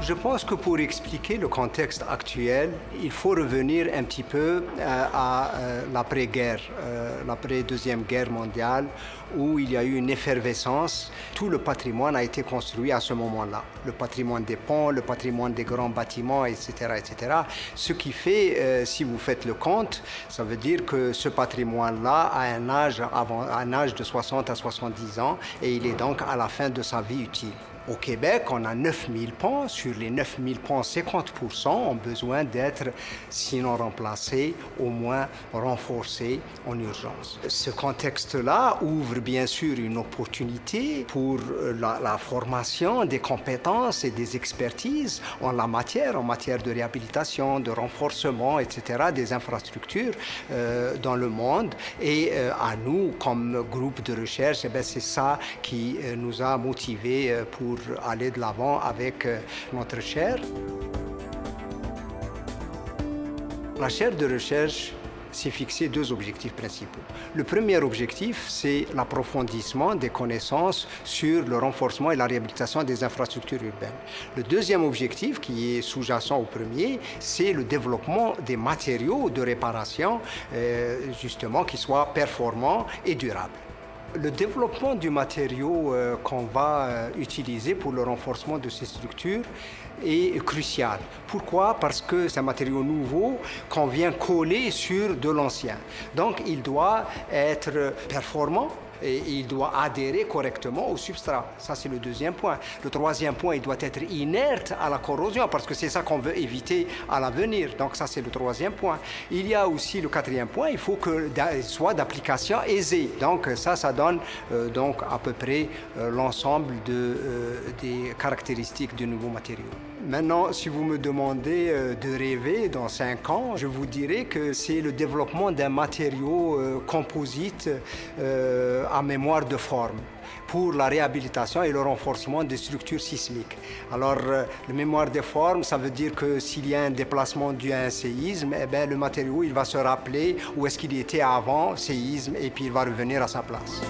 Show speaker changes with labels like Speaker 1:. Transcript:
Speaker 1: Je pense que pour expliquer le contexte actuel, il faut revenir un petit peu à l'après-guerre, l'après-deuxième guerre mondiale, où il y a eu une effervescence. Tout le patrimoine a été construit à ce moment-là. Le patrimoine des ponts, le patrimoine des grands bâtiments, etc., etc. Ce qui fait, si vous faites le compte, ça veut dire que ce patrimoine-là a un âge de 60 à 70 ans et il est donc à la fin de sa vie utile. Au Québec, on a 9000 ponts. Sur les 9000 ponts, 50% ont besoin d'être, sinon remplacés, au moins renforcés en urgence. Ce contexte-là ouvre bien sûr une opportunité pour la formation des compétences et des expertises en matière de réhabilitation, de renforcement, etc., des infrastructures dans le monde. Et à nous, comme groupe de recherche, c'est ça qui nous a motivés pour aller de l'avant avec notre chaire. La chaire de recherche s'est fixé deux objectifs principaux. Le premier objectif, c'est l'approfondissement des connaissances sur le renforcement et la réhabilitation des infrastructures urbaines. Le deuxième objectif, qui est sous-jacent au premier, c'est le développement des matériaux de réparation, justement, qui soient performants et durables. Le développement du matériau qu'on va utiliser pour le renforcement de ces structures est crucial. Pourquoi? Parce que c'est un matériau nouveau qu'on vient coller sur de l'ancien. Donc il doit être performant et il doit adhérer correctement au substrat. Ça, c'est le deuxième point. Le troisième point, il doit être inerte à la corrosion parce que c'est ça qu'on veut éviter à l'avenir. Donc ça, c'est le troisième point. Il y a aussi le quatrième point, il faut qu'il soit d'application aisée. Donc ça donne donc à peu près l'ensemble des caractéristiques du nouveau matériau. Maintenant, si vous me demandez de rêver dans 5 ans, je vous dirais que c'est le développement d'un matériau composite à mémoire de forme pour la réhabilitation et le renforcement des structures sismiques. Alors, la mémoire de forme, ça veut dire que s'il y a un déplacement dû à un séisme, le matériau il va se rappeler où est-ce qu'il était avant séisme et puis il va revenir à sa place.